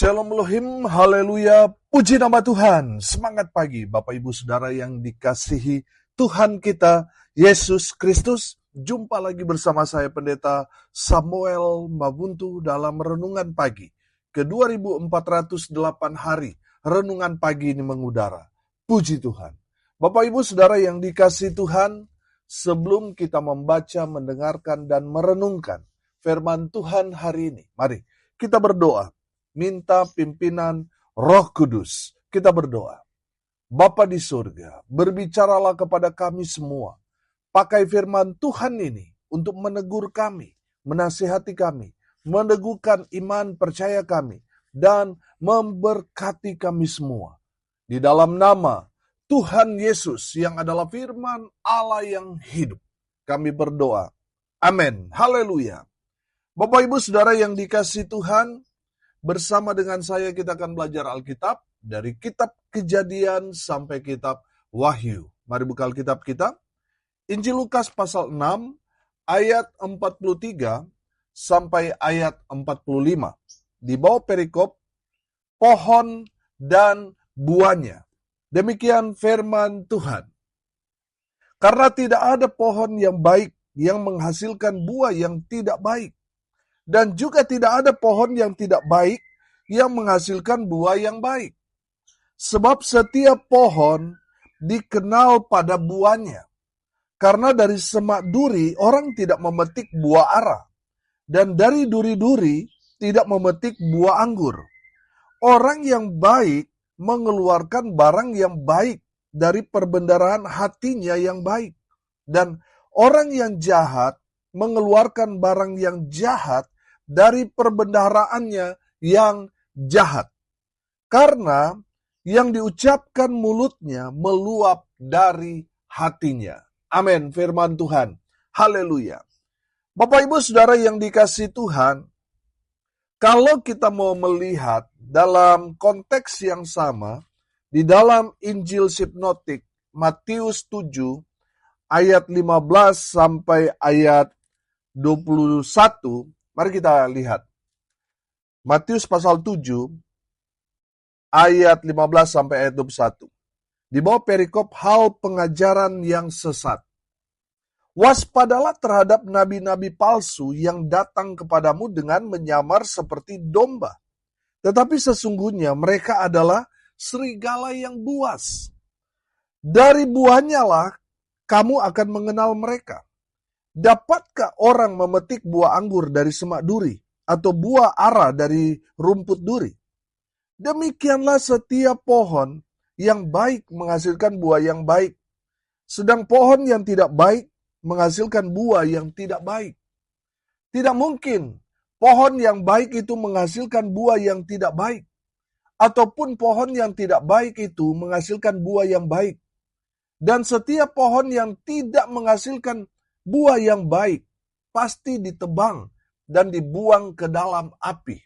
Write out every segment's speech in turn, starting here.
Shalom Elohim, haleluya, puji nama Tuhan. Semangat pagi Bapak Ibu Saudara yang dikasihi Tuhan kita, Yesus Kristus. Jumpa lagi bersama saya Pendeta Samuel Mabuntu dalam Renungan Pagi. Ke-2408 hari, Renungan Pagi ini mengudara. Puji Tuhan. Bapak Ibu Saudara yang dikasihi Tuhan, sebelum kita membaca, mendengarkan, dan merenungkan firman Tuhan hari ini, mari kita berdoa. Minta pimpinan Roh Kudus. Kita berdoa. Bapa di surga, berbicaralah kepada kami semua. Pakai firman Tuhan ini untuk menegur kami, menasihati kami, meneguhkan iman percaya kami, dan memberkati kami semua. Di dalam nama Tuhan Yesus yang adalah firman Allah yang hidup, kami berdoa. Amin. Haleluya. Bapak Ibu Saudara yang dikasihi Tuhan, bersama dengan saya kita akan belajar Alkitab dari kitab Kejadian sampai kitab Wahyu. Mari buka Alkitab kita. Injil Lukas pasal 6 ayat 43 sampai ayat 45. Di bawah perikop pohon dan buahnya. Demikian firman Tuhan. Karena tidak ada pohon yang baik yang menghasilkan buah yang tidak baik. Dan juga tidak ada pohon yang tidak baik yang menghasilkan buah yang baik. Sebab setiap pohon dikenal pada buahnya. Karena dari semak duri orang tidak memetik buah ara. Dan dari duri-duri tidak memetik buah anggur. Orang yang baik mengeluarkan barang yang baik dari perbendaharaan hatinya yang baik. Dan orang yang jahat mengeluarkan barang yang jahat dari perbendaharaannya yang jahat. Karena yang diucapkan mulutnya meluap dari hatinya. Amin, firman Tuhan. Haleluya. Bapak Ibu Saudara yang dikasihi Tuhan, kalau kita mau melihat dalam konteks yang sama, di dalam Injil Sinoptik Matius 7 ayat 15 sampai ayat 21, mari kita lihat. Matius pasal 7 ayat 15 sampai ayat 21. Di bawah perikop hal pengajaran yang sesat. Waspadalah terhadap nabi-nabi palsu yang datang kepadamu dengan menyamar seperti domba. Tetapi sesungguhnya mereka adalah serigala yang buas. Dari buahnya lah kamu akan mengenal mereka. Dapatkah orang memetik buah anggur dari semak duri atau buah ara dari rumput duri? Demikianlah setiap pohon yang baik menghasilkan buah yang baik, sedang pohon yang tidak baik menghasilkan buah yang tidak baik. Tidak mungkin pohon yang baik itu menghasilkan buah yang tidak baik, ataupun pohon yang tidak baik itu menghasilkan buah yang baik. Dan setiap pohon yang tidak menghasilkan buah yang baik pasti ditebang dan dibuang ke dalam api.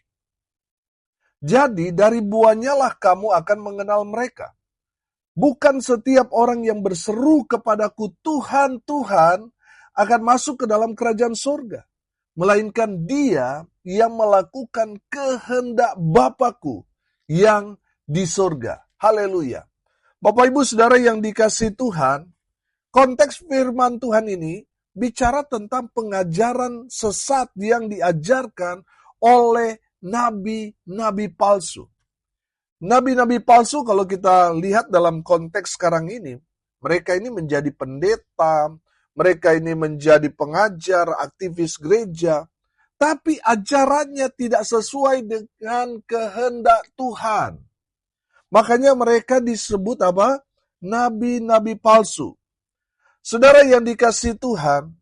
Jadi dari buahnya lah kamu akan mengenal mereka. Bukan setiap orang yang berseru kepadaku Tuhan, Tuhan akan masuk ke dalam kerajaan surga. Melainkan dia yang melakukan kehendak Bapa-Ku yang di surga. Haleluya. Bapak Ibu Saudara yang dikasihi Tuhan, konteks firman Tuhan ini bicara tentang pengajaran sesat yang diajarkan oleh nabi-nabi palsu. Nabi-nabi palsu kalau kita lihat dalam konteks sekarang ini, mereka ini menjadi pendeta, mereka ini menjadi pengajar, aktivis gereja, tapi ajarannya tidak sesuai dengan kehendak Tuhan. Makanya mereka disebut apa? Nabi-nabi palsu. Saudara yang dikasihi Tuhan,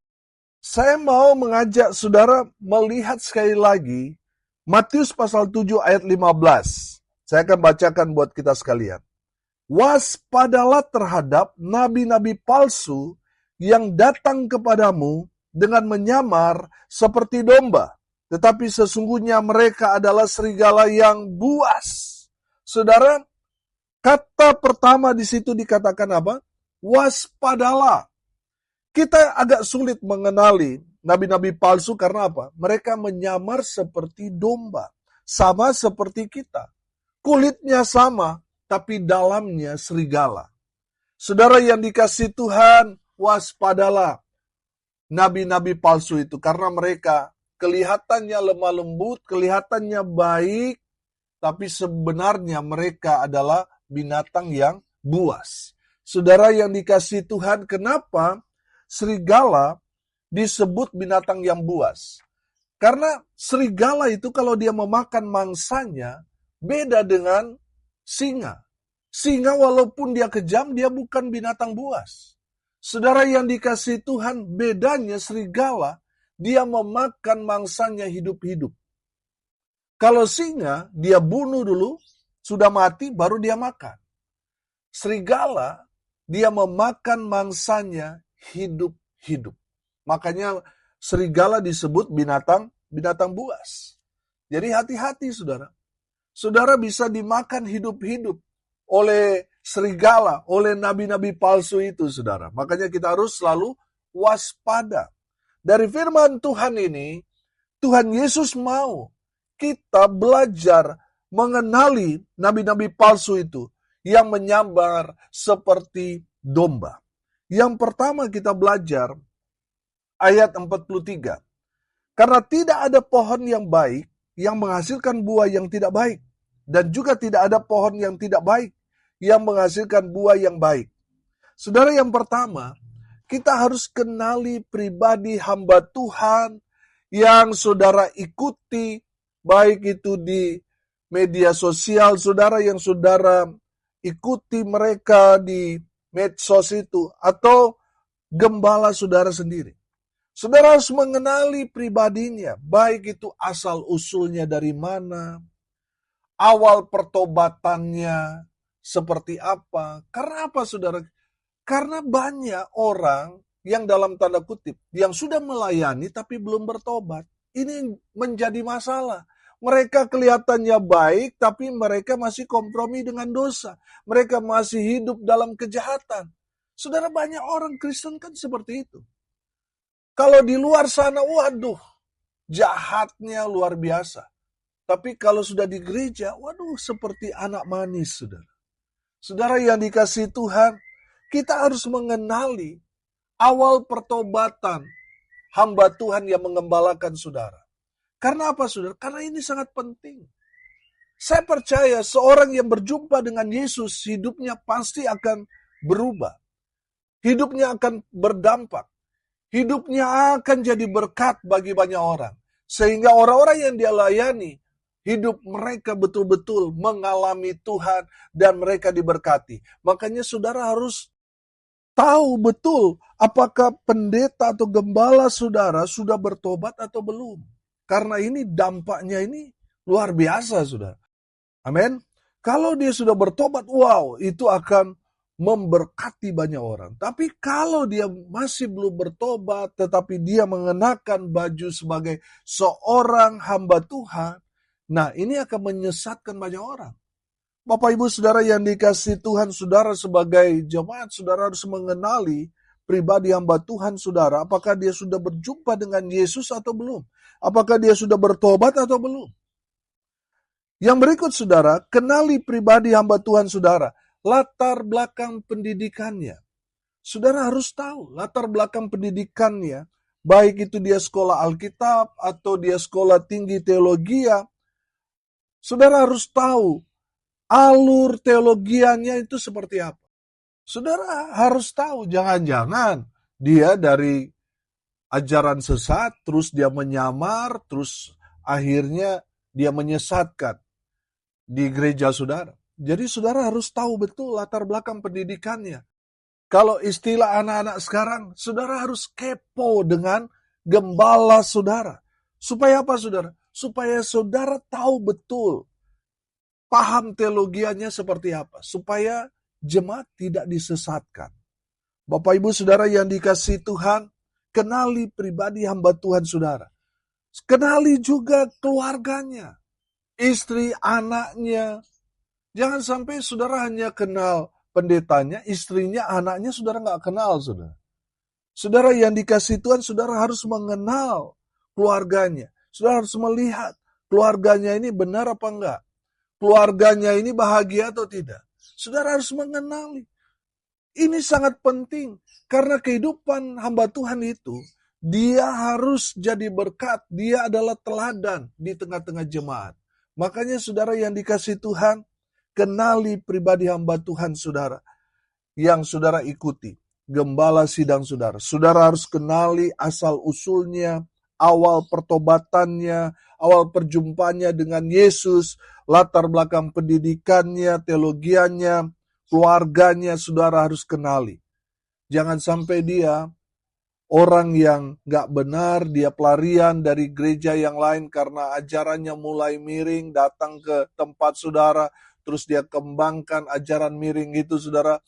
saya mau mengajak saudara melihat sekali lagi Matius pasal 7 ayat 15. Saya akan bacakan buat kita sekalian. Waspadalah terhadap nabi-nabi palsu yang datang kepadamu dengan menyamar seperti domba. Tetapi sesungguhnya mereka adalah serigala yang buas. Saudara, kata pertama di situ dikatakan apa? Waspadalah. Kita agak sulit mengenali nabi-nabi palsu karena apa? Mereka menyamar seperti domba. sama seperti kita. Kulitnya sama, tapi dalamnya serigala. Saudara yang dikasihi Tuhan, waspadalah nabi-nabi palsu itu, karena mereka kelihatannya lemah lembut, kelihatannya baik, tapi sebenarnya mereka adalah binatang yang buas. Saudara yang dikasihi Tuhan, kenapa serigala disebut binatang yang buas? Karena serigala itu kalau dia memakan mangsanya, beda dengan singa. Singa walaupun dia kejam, dia bukan binatang buas. Saudara yang dikasihi Tuhan, bedanya serigala, dia memakan mangsanya hidup-hidup. Kalau singa, dia bunuh dulu, sudah mati, baru dia makan. Serigala, dia memakan mangsanya hidup-hidup. Makanya serigala disebut binatang buas. Jadi hati-hati, saudara. Saudara bisa dimakan hidup-hidup oleh serigala, oleh nabi-nabi palsu itu, saudara. Makanya kita harus selalu waspada. Dari firman Tuhan ini, Tuhan Yesus mau kita belajar mengenali nabi-nabi palsu itu yang menyambar seperti domba. Yang pertama kita belajar ayat 43. Karena tidak ada pohon yang baik yang menghasilkan buah yang tidak baik. Dan juga tidak ada pohon yang tidak baik yang menghasilkan buah yang baik. Saudara, yang pertama, kita harus kenali pribadi hamba Tuhan yang saudara ikuti, baik itu di media sosial, saudara yang saudara ikuti mereka di medsos itu, atau gembala saudara sendiri. Saudara harus mengenali pribadinya, baik itu asal-usulnya dari mana, awal pertobatannya seperti apa. Karena apa, saudara? Karena banyak orang yang dalam tanda kutip, yang sudah melayani tapi belum bertobat. Ini menjadi masalah. Mereka kelihatannya baik, tapi mereka masih kompromi dengan dosa. Mereka masih hidup dalam kejahatan. Saudara, banyak orang Kristen kan seperti itu. Kalau di luar sana, waduh, jahatnya luar biasa. Tapi kalau sudah di gereja, waduh, seperti anak manis, saudara. Saudara yang dikasihi Tuhan, kita harus mengenali awal pertobatan hamba Tuhan yang mengembalakan saudara. Karena apa, saudara? Karena ini sangat penting. Saya percaya seorang yang berjumpa dengan Yesus, hidupnya pasti akan berubah. Hidupnya akan berdampak. Hidupnya akan jadi berkat bagi banyak orang. Sehingga orang-orang yang dia layani, hidup mereka betul-betul mengalami Tuhan dan mereka diberkati. Makanya saudara harus tahu betul apakah pendeta atau gembala saudara sudah bertobat atau belum. Karena ini dampaknya ini luar biasa, saudara. Amin. Kalau dia sudah bertobat, wow, itu akan memberkati banyak orang. Tapi kalau dia masih belum bertobat, tetapi dia mengenakan baju sebagai seorang hamba Tuhan, nah ini akan menyesatkan banyak orang. Bapak Ibu Saudara yang dikasihi Tuhan, saudara sebagai jemaat, saudara harus mengenali pribadi hamba Tuhan saudara, apakah dia sudah berjumpa dengan Yesus atau belum? Apakah dia sudah bertobat atau belum? Yang berikut saudara, kenali pribadi hamba Tuhan saudara, latar belakang pendidikannya. Saudara harus tahu latar belakang pendidikannya, baik itu dia sekolah Alkitab atau dia sekolah tinggi teologia. Saudara harus tahu alur teologianya itu seperti apa. Saudara harus tahu, jangan-jangan dia dari ajaran sesat, terus dia menyamar, terus akhirnya dia menyesatkan di gereja saudara. Jadi saudara harus tahu betul latar belakang pendidikannya. Kalau istilah anak-anak sekarang, saudara harus kepo dengan gembala saudara. Supaya apa, saudara? Supaya saudara tahu betul, paham teologianya seperti apa. Supaya jemaat tidak disesatkan. Bapak Ibu Saudara yang dikasihi Tuhan, kenali pribadi hamba Tuhan saudara. Kenali juga keluarganya, istri, anaknya. Jangan sampai saudara hanya kenal pendetanya, istrinya, anaknya saudara nggak kenal, saudara. Saudara yang dikasihi Tuhan, saudara harus mengenal keluarganya. Saudara harus melihat keluarganya ini benar apa enggak? Keluarganya ini bahagia atau tidak? Saudara harus mengenali. Ini sangat penting, karena kehidupan hamba Tuhan itu, dia harus jadi berkat, dia adalah teladan di tengah-tengah jemaat. Makanya saudara yang dikasihi Tuhan, kenali pribadi hamba Tuhan saudara, yang saudara ikuti. Gembala sidang saudara. Saudara harus kenali asal-usulnya, awal pertobatannya, awal perjumpaannya dengan Yesus, latar belakang pendidikannya, teologianya, keluarganya, saudara harus kenali. Jangan sampai dia orang yang gak benar, dia pelarian dari gereja yang lain karena ajarannya mulai miring, datang ke tempat saudara, terus dia kembangkan ajaran miring itu saudara.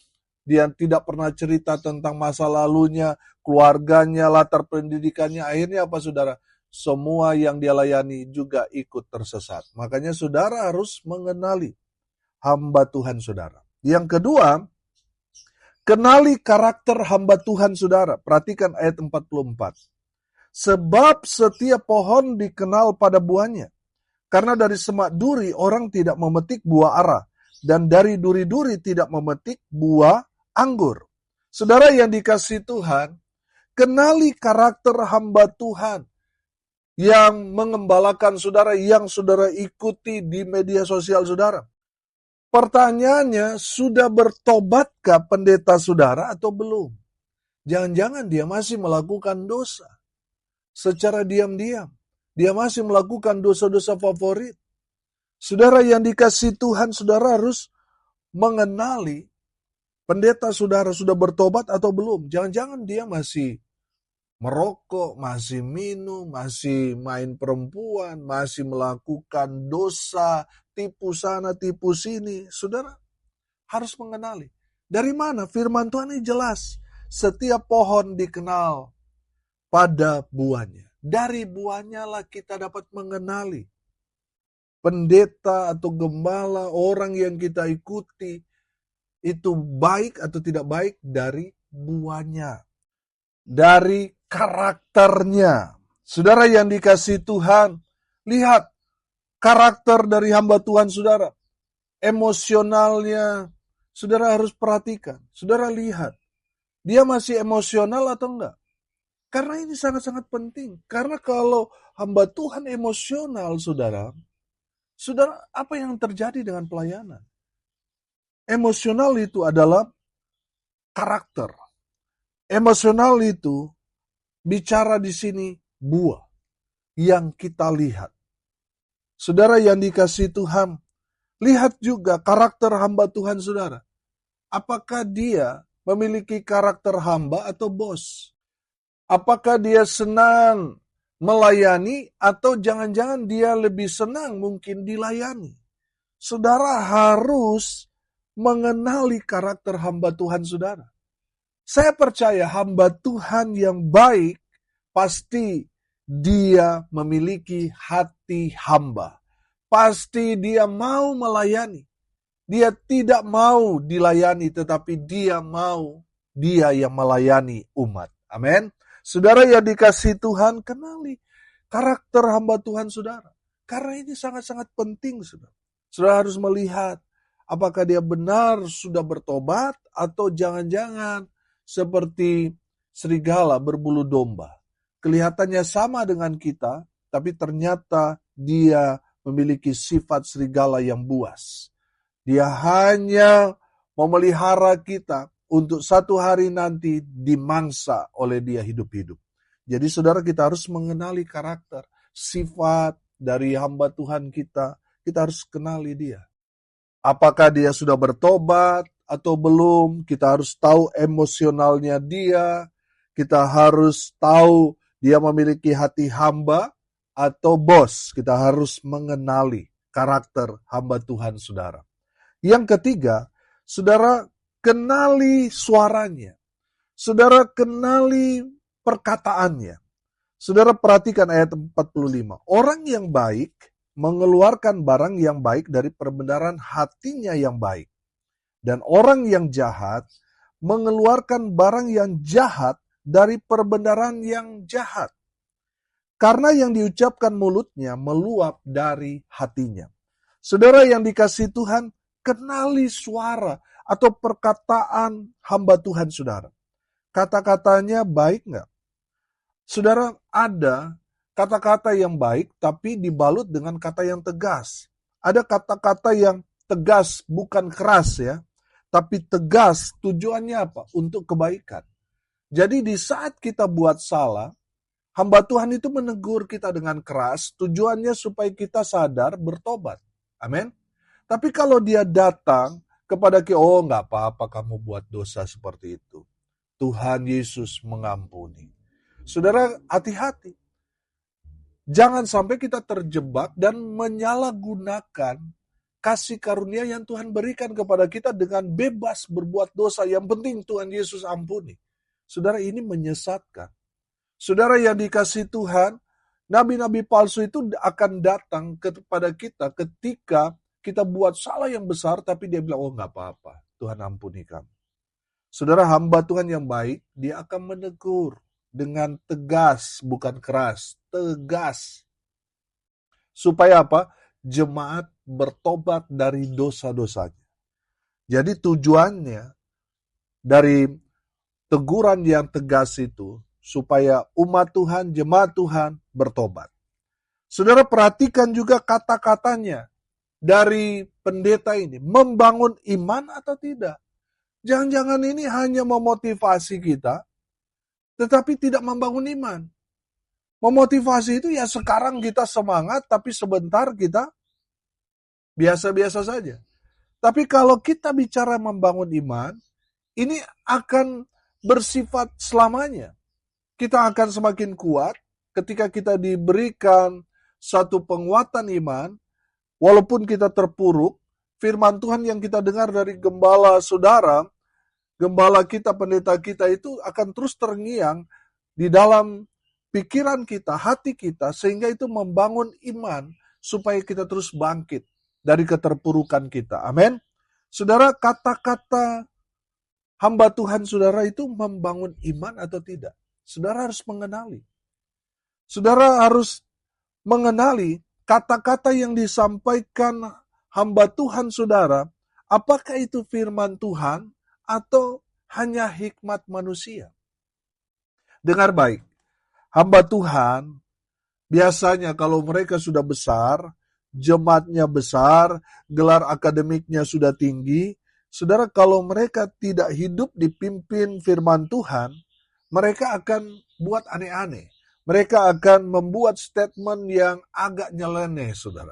Dia tidak pernah cerita tentang masa lalunya, keluarganya, latar pendidikannya. Akhirnya apa saudara? Semua yang dia layani juga ikut tersesat. Makanya saudara harus mengenali hamba Tuhan saudara. Yang kedua, kenali karakter hamba Tuhan saudara. Perhatikan ayat 44. Sebab setiap pohon dikenal pada buahnya. Karena dari semak duri orang tidak memetik buah ara. Dan dari duri-duri tidak memetik buah anggur. Saudara yang dikasihi Tuhan, kenali karakter hamba Tuhan yang mengembalakan saudara, yang saudara ikuti di media sosial saudara. Pertanyaannya, sudah bertobatkah pendeta saudara atau belum? Jangan-jangan dia masih melakukan dosa secara diam-diam. Dia masih melakukan dosa-dosa favorit. Saudara yang dikasihi Tuhan, saudara harus mengenali pendeta saudara sudah bertobat atau belum. Jangan-jangan dia masih merokok, masih minum, masih main perempuan, masih melakukan dosa, tipu sana, tipu sini. Saudara harus mengenali. Dari mana? Firman Tuhan ini jelas. Setiap pohon dikenal pada buahnya. Dari buahnya lah kita dapat mengenali pendeta atau gembala, orang yang kita ikuti, itu baik atau tidak baik dari buahnya, dari karakternya. Saudara yang dikasihi Tuhan, lihat karakter dari hamba Tuhan saudara. Emosionalnya, saudara harus perhatikan. Saudara lihat, dia masih emosional atau enggak? Karena ini sangat-sangat penting. Karena kalau hamba Tuhan emosional, saudara, apa yang terjadi dengan pelayanan? Emosional itu adalah karakter. Emosional itu bicara di sini buah yang kita lihat. Saudara yang dikasihi Tuhan, lihat juga karakter hamba Tuhan saudara. Apakah dia memiliki karakter hamba atau bos? Apakah dia senang melayani atau jangan-jangan dia lebih senang mungkin dilayani? Saudara harus mengenali karakter hamba Tuhan saudara. Saya percaya hamba Tuhan yang baik pasti dia memiliki hati hamba. Pasti dia mau melayani. Dia tidak mau dilayani tetapi dia yang melayani umat. Amin. Saudara yang dikasihi Tuhan, kenali karakter hamba Tuhan saudara. Karena ini sangat-sangat penting saudara. Saudara harus melihat apakah dia benar sudah bertobat atau jangan-jangan seperti serigala berbulu domba. Kelihatannya sama dengan kita, tapi ternyata dia memiliki sifat serigala yang buas. Dia hanya memelihara kita untuk satu hari nanti dimangsa oleh dia hidup-hidup. Jadi saudara kita harus mengenali karakter, sifat dari hamba Tuhan kita. Kita harus kenali dia. Apakah dia sudah bertobat atau belum? Kita harus tahu emosionalnya dia. Kita harus tahu dia memiliki hati hamba atau bos. Kita harus mengenali karakter hamba Tuhan saudara. Yang ketiga, saudara kenali suaranya. Saudara kenali perkataannya. Saudara perhatikan ayat 45. Orang yang baik mengeluarkan barang yang baik dari perbendaharaan hatinya yang baik. Dan orang yang jahat mengeluarkan barang yang jahat dari perbendaharaan yang jahat. Karena yang diucapkan mulutnya meluap dari hatinya. Saudara yang dikasihi Tuhan, kenali suara atau perkataan hamba Tuhan saudara. Kata-katanya baik nggak? Saudara, ada kata-kata yang baik tapi dibalut dengan kata yang tegas. Ada kata-kata yang tegas bukan keras ya, tapi tegas tujuannya apa? Untuk kebaikan. Jadi di saat kita buat salah, hamba Tuhan itu menegur kita dengan keras, tujuannya supaya kita sadar bertobat. Amin. Tapi kalau dia datang kepada kita, oh nggak apa-apa kamu buat dosa seperti itu. Tuhan Yesus mengampuni. Saudara, hati-hati. Jangan sampai kita terjebak dan menyalahgunakan kasih karunia yang Tuhan berikan kepada kita dengan bebas berbuat dosa. Yang penting Tuhan Yesus ampuni. Saudara, ini menyesatkan. Saudara yang dikasihi Tuhan, nabi-nabi palsu itu akan datang kepada kita ketika kita buat salah yang besar, tapi dia bilang, oh nggak apa-apa, Tuhan ampuni kamu. Saudara, hamba Tuhan yang baik, dia akan menegur dengan tegas, bukan keras, tegas. Supaya apa? Jemaat bertobat dari dosa-dosanya. Jadi tujuannya dari teguran yang tegas itu, supaya umat Tuhan, jemaat Tuhan bertobat. Saudara perhatikan juga kata-katanya dari pendeta ini, membangun iman atau tidak. Jangan-jangan ini hanya memotivasi kita, tetapi tidak membangun iman. Memotivasi itu ya sekarang kita semangat, tapi sebentar kita biasa-biasa saja. Tapi kalau kita bicara membangun iman, ini akan bersifat selamanya. Kita akan semakin kuat ketika kita diberikan satu penguatan iman, walaupun kita terpuruk, firman Tuhan yang kita dengar dari gembala saudara, gembala kita, pendeta kita itu akan terus terngiang di dalam pikiran kita, hati kita, sehingga itu membangun iman supaya kita terus bangkit dari keterpurukan kita. Amin. Saudara, kata-kata hamba Tuhan saudara itu membangun iman atau tidak? Saudara harus mengenali. Saudara harus mengenali kata-kata yang disampaikan hamba Tuhan saudara, apakah itu firman Tuhan atau hanya hikmat manusia? Dengar baik, hamba Tuhan biasanya kalau mereka sudah besar, jemaatnya besar, gelar akademiknya sudah tinggi, saudara kalau mereka tidak hidup dipimpin firman Tuhan, mereka akan buat aneh-aneh. Mereka akan membuat statement yang agak nyeleneh, saudara.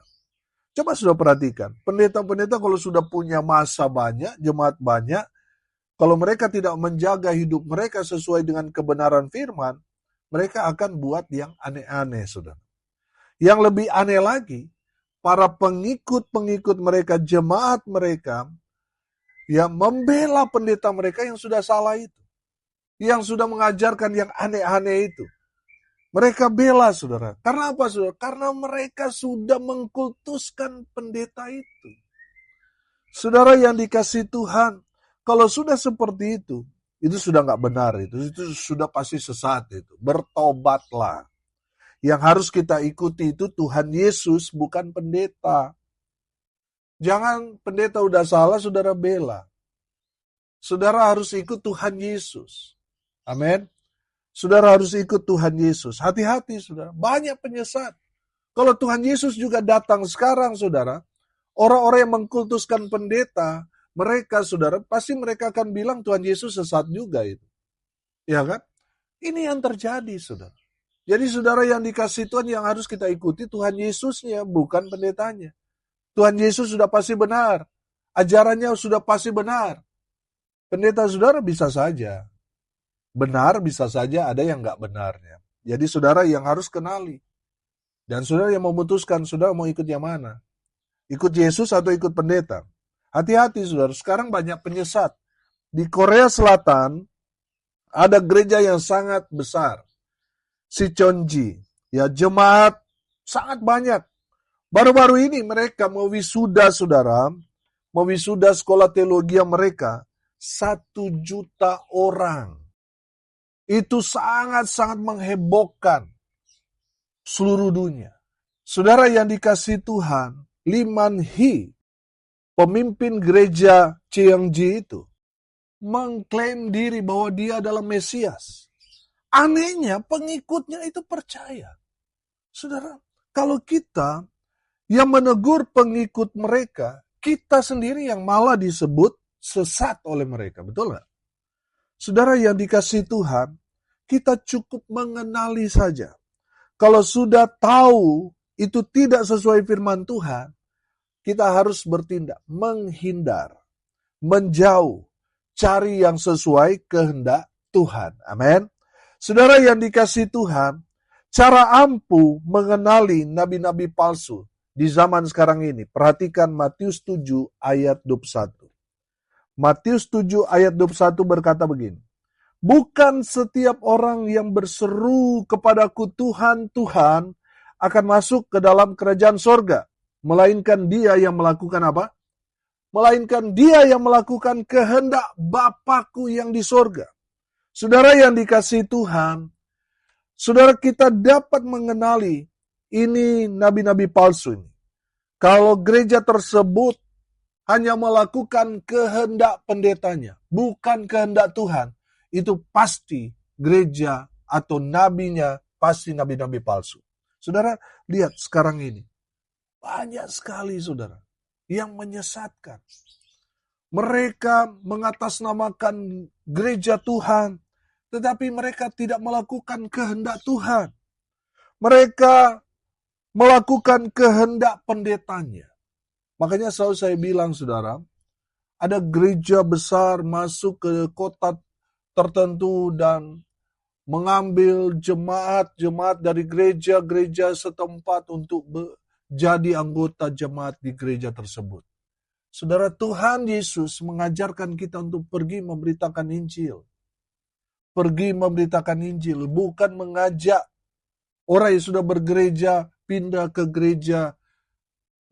Coba sudah perhatikan, pendeta-pendeta kalau sudah punya masa banyak, jemaat banyak, kalau mereka tidak menjaga hidup mereka sesuai dengan kebenaran firman, mereka akan buat yang aneh-aneh, saudara. Yang lebih aneh lagi, para pengikut-pengikut mereka, jemaat mereka, yang membela pendeta mereka yang sudah salah itu. Yang sudah mengajarkan yang aneh-aneh itu. Mereka bela, saudara. Karena apa, saudara? Karena mereka sudah mengkultuskan pendeta itu. Saudara yang dikasihi Tuhan, kalau sudah seperti itu sudah nggak benar. Itu sudah pasti sesat itu. Bertobatlah. Yang harus kita ikuti itu Tuhan Yesus, bukan pendeta. Jangan pendeta udah salah, saudara bela. Saudara harus ikut Tuhan Yesus. Amin. Saudara harus ikut Tuhan Yesus. Hati-hati, saudara. Banyak penyesat. Kalau Tuhan Yesus juga datang sekarang, saudara, orang-orang yang mengkultuskan pendeta, mereka, saudara, pasti mereka akan bilang Tuhan Yesus sesat juga itu. Ya kan? Ini yang terjadi, saudara. Jadi saudara yang dikasihi Tuhan yang harus kita ikuti Tuhan Yesusnya, bukan pendetanya. Tuhan Yesus sudah pasti benar. Ajarannya sudah pasti benar. Pendeta saudara bisa saja benar, bisa saja ada yang nggak benarnya. Jadi saudara yang harus kenali. Dan saudara yang memutuskan, saudara mau ikut yang mana? Ikut Yesus atau ikut pendeta? Hati-hati saudara, sekarang banyak penyesat. Di Korea Selatan, ada gereja yang sangat besar. Sicheonji, ya jemaat sangat banyak. Baru-baru ini mereka mewisuda saudara, mewisuda sekolah teologi mereka, 1 juta orang. Itu sangat-sangat menghebohkan. seluruh dunia. Saudara yang dikasihi Tuhan, Lee Man-hee, pemimpin gereja Cheongji itu, mengklaim diri bahwa dia adalah Mesias. Anehnya pengikutnya itu percaya. Saudara, kalau kita yang menegur pengikut mereka, kita sendiri yang malah disebut sesat oleh mereka. Betul nggak? Saudara yang dikasihi Tuhan, kita cukup mengenali saja. Kalau sudah tahu itu tidak sesuai firman Tuhan, kita harus bertindak, menghindar, menjauh, cari yang sesuai kehendak Tuhan. Amin. Saudara yang dikasihi Tuhan, cara ampuh mengenali nabi-nabi palsu di zaman sekarang ini. Perhatikan Matius 7 ayat 21. Matius 7 ayat 21 berkata begini. Bukan setiap orang yang berseru kepadaku Tuhan, Tuhan akan masuk ke dalam kerajaan sorga. Melainkan dia yang melakukan apa? Melainkan dia yang melakukan kehendak Bapakku yang di sorga. Saudara yang dikasihi Tuhan, saudara kita dapat mengenali ini nabi-nabi palsu ini. Kalau gereja tersebut hanya melakukan kehendak pendetanya, bukan kehendak Tuhan, itu pasti gereja atau nabinya pasti nabi-nabi palsu. Saudara, lihat sekarang ini. Banyak sekali saudara yang menyesatkan. Mereka mengatasnamakan gereja Tuhan, tetapi mereka tidak melakukan kehendak Tuhan. Mereka melakukan kehendak pendetanya. Makanya selalu saya bilang saudara, ada gereja besar masuk ke kota tertentu dan mengambil jemaat-jemaat dari gereja-gereja setempat untuk jadi anggota jemaat di gereja tersebut. Saudara, Tuhan Yesus mengajarkan kita untuk pergi memberitakan Injil. Pergi memberitakan Injil, bukan mengajak orang yang sudah bergereja pindah ke gereja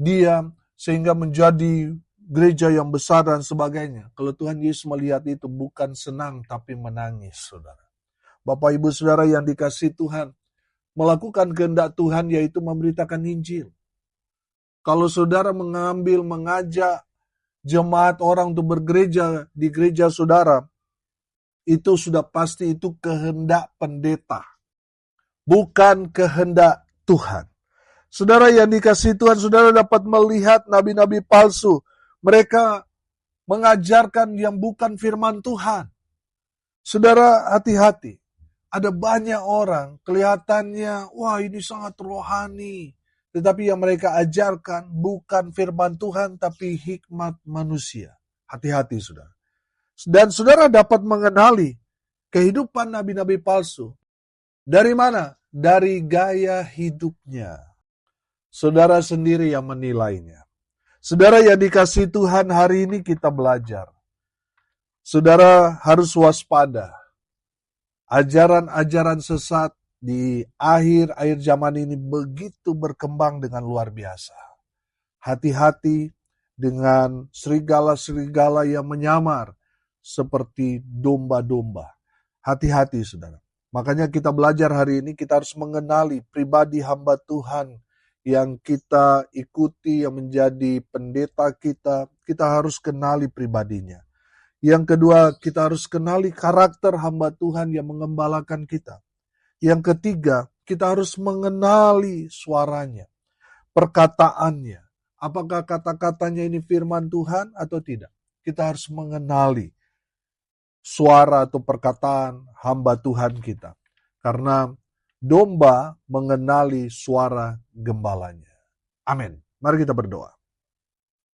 dia sehingga menjadi gereja yang besar dan sebagainya. Kalau Tuhan Yesus melihat itu bukan senang tapi menangis, saudara. Bapak Ibu Saudara yang dikasihi Tuhan, melakukan kehendak Tuhan yaitu memberitakan Injil. Kalau saudara mengajak jemaat orang untuk bergereja di gereja saudara, itu sudah pasti itu kehendak pendeta, bukan kehendak Tuhan. Saudara yang dikasihi Tuhan, saudara dapat melihat nabi-nabi palsu. Mereka mengajarkan yang bukan firman Tuhan. Saudara, hati-hati. Ada banyak orang kelihatannya, wah ini sangat rohani. Tetapi yang mereka ajarkan bukan firman Tuhan, tapi hikmat manusia. Hati-hati, saudara. Dan saudara dapat mengenali kehidupan nabi-nabi palsu. Dari mana? Dari gaya hidupnya. Saudara sendiri yang menilainya. Saudara yang dikasihi Tuhan, hari ini kita belajar. Saudara harus waspada. Ajaran-ajaran sesat di akhir zaman ini begitu berkembang dengan luar biasa. Hati-hati dengan serigala-serigala yang menyamar seperti domba-domba. Hati-hati saudara. Makanya kita belajar hari ini, kita harus mengenali pribadi hamba Tuhan yang kita ikuti, yang menjadi pendeta kita harus kenali pribadinya. Yang kedua, kita harus kenali karakter hamba Tuhan yang mengembalakan kita. Yang ketiga, kita harus mengenali suaranya, perkataannya. Apakah kata-katanya ini firman Tuhan atau tidak? Kita harus mengenali suara atau perkataan hamba Tuhan kita. Karena domba mengenali suara gembalanya. Amin. Mari kita berdoa.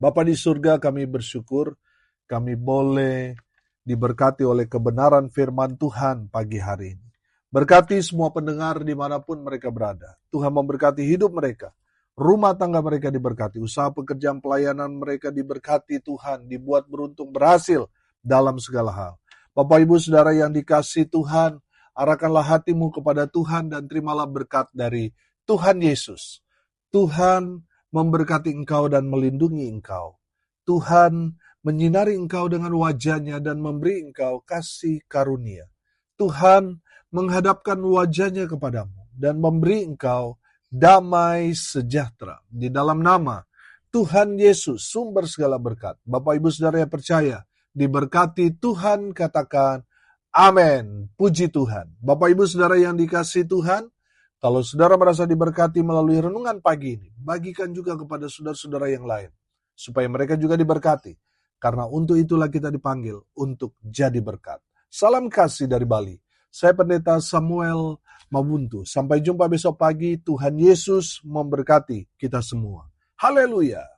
Bapa di surga, kami bersyukur kami boleh diberkati oleh kebenaran firman Tuhan pagi hari ini. Berkati semua pendengar dimanapun mereka berada. Tuhan memberkati hidup mereka. Rumah tangga mereka diberkati. Usaha pekerjaan pelayanan mereka diberkati Tuhan. Dibuat beruntung berhasil dalam segala hal. Bapak Ibu Saudara yang dikasihi Tuhan, arahkanlah hatimu kepada Tuhan dan terimalah berkat dari Tuhan Yesus. Tuhan memberkati engkau dan melindungi engkau. Tuhan menyinari engkau dengan wajahnya dan memberi engkau kasih karunia. Tuhan menghadapkan wajahnya kepadamu dan memberi engkau damai sejahtera. Di dalam nama Tuhan Yesus, sumber segala berkat. Bapak Ibu Saudara yang percaya, diberkati Tuhan, katakan amin. Puji Tuhan. Bapak Ibu Saudara yang dikasihi Tuhan, kalau saudara merasa diberkati melalui renungan pagi ini, bagikan juga kepada saudara-saudara yang lain, supaya mereka juga diberkati. Karena untuk itulah kita dipanggil untuk jadi berkat. Salam kasih dari Bali. Saya Pendeta Samuel Mabuntu. Sampai jumpa besok pagi. Tuhan Yesus memberkati kita semua. Haleluya.